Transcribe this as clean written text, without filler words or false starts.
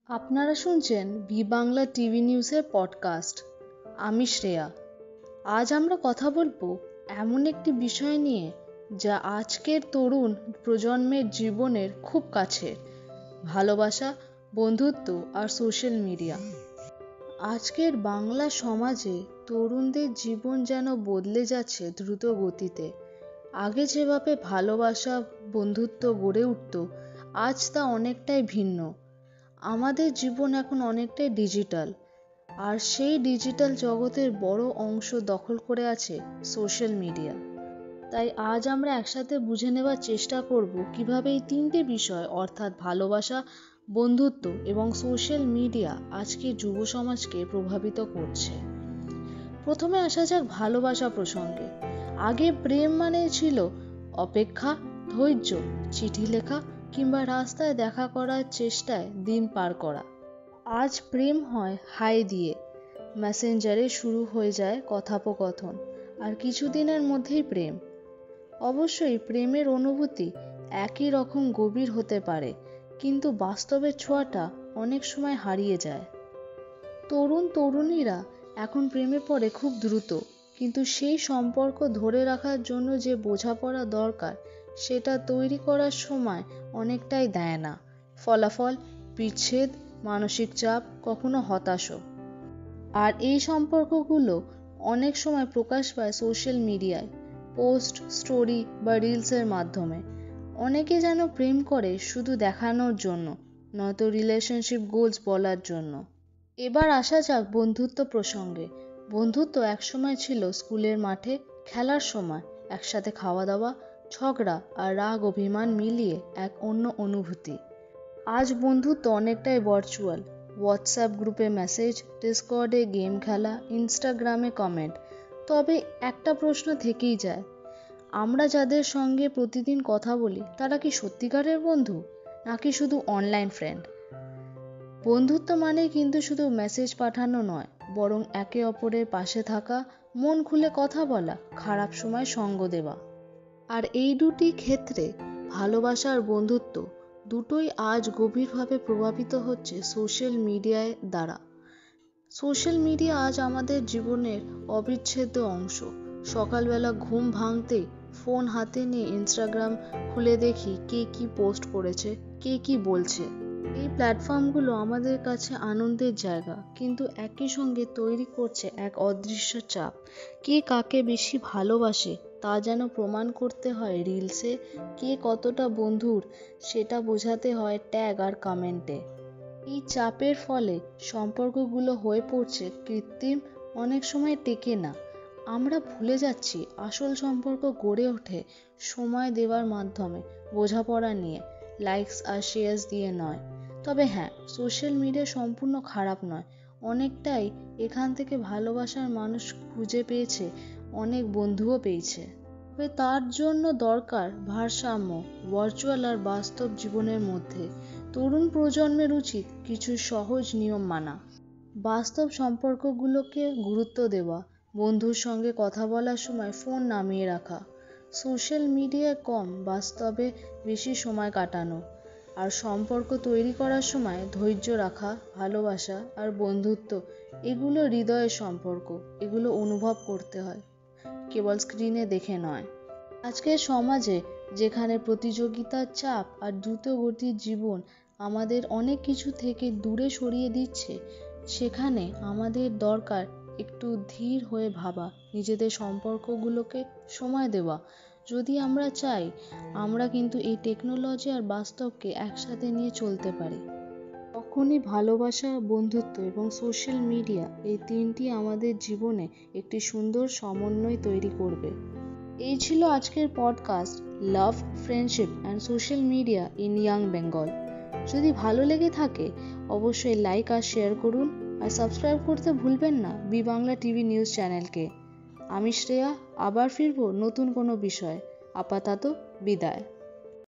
আপনারা শুনছেন B Bangla TV নিউজের পডকাস্ট। আমি শ্রেয়া। আজ আমরা কথা বলবো এমন একটি বিষয় নিয়ে যা আজকের তরুণ প্রজন্মের জীবনের খুব কাছের: ভালোবাসা, বন্ধুত্ব আর সোশ্যাল মিডিয়া। আজকের বাংলা সমাজে তরুণদের জীবন যেন বদলে যাচ্ছে দ্রুত গতিতে। আগে যেভাবে ভালোবাসা, বন্ধুত্ব গড়ে উঠত, আজ তা অনেকটাই ভিন্ন। আমাদের জীবন এখন অনেকটাই ডিজিটাল, আর সেই ডিজিটাল জগতের বড় অংশ দখল করে আছে সোশ্যাল মিডিয়া। তাই আজ আমরা একসাথে বুঝে নেওয়ার চেষ্টা করব কিভাবে এই তিনটে বিষয় অর্থাৎ ভালোবাসা, বন্ধুত্ব এবং সোশ্যাল মিডিয়া আজকে যুব সমাজকে প্রভাবিত করছে। প্রথমে আসা যাক ভালোবাসা প্রসঙ্গে। আগে প্রেম মানে ছিল অপেক্ষা, ধৈর্য, চিঠি লেখা কিংবা রাস্তায় দেখা করার চেষ্টায় দিন পার করা। আজ প্রেম হয় হাই দিয়ে, মেসেঞ্জারে শুরু হয়ে যায় কথোপকথন, আর কিছুদিনের মধ্যেই প্রেম। অবশ্যই প্রেমের অনুভূতি একই রকম গভীর হতে পারে, কিন্তু বাস্তবের ছোঁয়াটা অনেক সময় হারিয়ে যায়। তরুণীরা এখন প্রেমে পড়ে খুব দ্রুত, কিন্তু সেই সম্পর্ক ধরে রাখার জন্য যে বোঝাপড়া দরকার সেটা তৈরি করার সময় অনেকটাই দেয় না। ফলাফল বিচ্ছেদ, মানসিক চাপ, কখনো হতাশও। আর এই সম্পর্কগুলো অনেক সময় প্রকাশ পায় সোশ্যাল মিডিয়ায়, পোস্ট, স্টোরি বা রিলসের মাধ্যমে। অনেকে যেন প্রেম করে শুধু দেখানোর জন্য, নয়তো রিলেশনশিপ গোলস বলার জন্য। এবার আসা যাক বন্ধুত্ব প্রসঙ্গে। বন্ধুত্ব একসময় ছিল স্কুলের মাঠে খেলার সময়, একসাথে খাওয়া দাওয়া, ঝগড়া আর রাগ অভিমান মিলিয়ে এক অন্য অনুভূতি। আজ বন্ধুত্ব অনেকটাই ভার্চুয়াল। হোয়াটসঅ্যাপ গ্রুপে মেসেজ, ডিসকর্ডে গেম খেলা, ইনস্টাগ্রামে কমেন্ট। তবে একটা প্রশ্ন থেকেই যায়, আমরা যাদের সঙ্গে প্রতিদিন কথা বলি তারা কি সত্যিকারের বন্ধু, নাকি শুধু অনলাইন ফ্রেন্ড? বন্ধুত্ব মানে কিন্তু শুধু মেসেজ পাঠানো নয়, বরং একে অপরের পাশে থাকা, মন খুলে কথা বলা, খারাপ সময় সঙ্গ দেওয়া। আর এই দুটি ক্ষেত্রে, ভালোবাসা আর বন্ধুত্ব দুটোই আজ গভীরভাবে প্রভাবিত হচ্ছে সোশ্যাল মিডিয়ার দ্বারা। সোশ্যাল মিডিয়া আজ আমাদের জীবনের অবিচ্ছেদ্য অংশ। সকালবেলা ঘুম ভাঙতেই ফোন হাতে নিয়ে ইনস্টাগ্রাম খুলে দেখি কে কি পোস্ট করেছে, কে কি বলছে। এই প্ল্যাটফর্মগুলো আমাদের কাছে আনন্দের জায়গা, কিন্তু একই সঙ্গে তৈরি করছে এক অদৃশ্য চাপ। কে কাকে বেশি ভালোবাসে তা যেন প্রমাণ করতে হয় রিলসে, কে কতটা বন্ধুর সেটা বোঝাতে হয় ট্যাগ আর কমেন্টে। এই চাপের ফলে সম্পর্কগুলো হয়ে পড়ছে কৃত্রিম, অনেক সময় টেকে না। আমরা ভুলে যাচ্ছি আসল সম্পর্ক গড়ে ওঠে সময় দেওয়ার মাধ্যমে, বোঝাপড়া নিয়ে, লাইকস আর শেয়ার্স দিয়ে নয়। তবে হ্যাঁ, সোশ্যাল মিডিয়া সম্পূর্ণ খারাপ নয়। অনেকটাই এখান থেকে ভালোবাসার মানুষ খুঁজে পেয়েছে, অনেক বন্ধুও পেয়েছে। তবে তার জন্য দরকার ভারসাম্য, ভার্চুয়াল আর বাস্তব জীবনের মধ্যে। তরুণ প্রজন্মের উচিত কিছু সহজ নিয়ম মানা, বাস্তব সম্পর্কগুলোকে গুরুত্ব দেওয়া, বন্ধুর সঙ্গে কথা বলার সময় ফোন নামিয়ে রাখা, সোশ্যাল মিডিয়ায় কম, বাস্তবে বেশি সময় কাটানো, আর সম্পর্ক তৈরি করার সময় ধৈর্য রাখা। ভালোবাসা আর বন্ধুত্ব এগুলো হৃদয়ের সম্পর্ক, এগুলো অনুভব করতে হয়, কেবল স্ক্রিনে দেখে নয়। আজকের সমাজে যেখানে প্রতিযোগিতার চাপ আর দ্রুত গতির জীবন আমাদের অনেক কিছু থেকে দূরে সরিয়ে দিচ্ছে, সেখানে আমাদের দরকার একটু ধীর হয়ে ভাবা, নিজেদের সম্পর্কগুলোকে সময় দেওয়া। যদি আমরা চাই, আমরা কিন্তু এই টেকনোলজি আর বাস্তবকে একসাথে নিয়ে চলতে পারি। তখনই ভালোবাসা, বন্ধুত্ব এবং সোশ্যাল মিডিয়া এই তিনটি আমাদের জীবনে একটি সুন্দর সমন্বয় তৈরি করবে। এই ছিল আজকের podcast, love, friendship and social media in young Bengal. যদি ভালো লেগে থাকে অবশ্যই লাইক আর শেয়ার করুন, আর সাবস্ক্রাইব করতে ভুলবেন না বি বাংলা টিভি নিউজ চ্যানেলকে। আমি শ্রেয়া, আবার ফিরবো নতুন কোনো বিষয়। আপাতত বিদায়।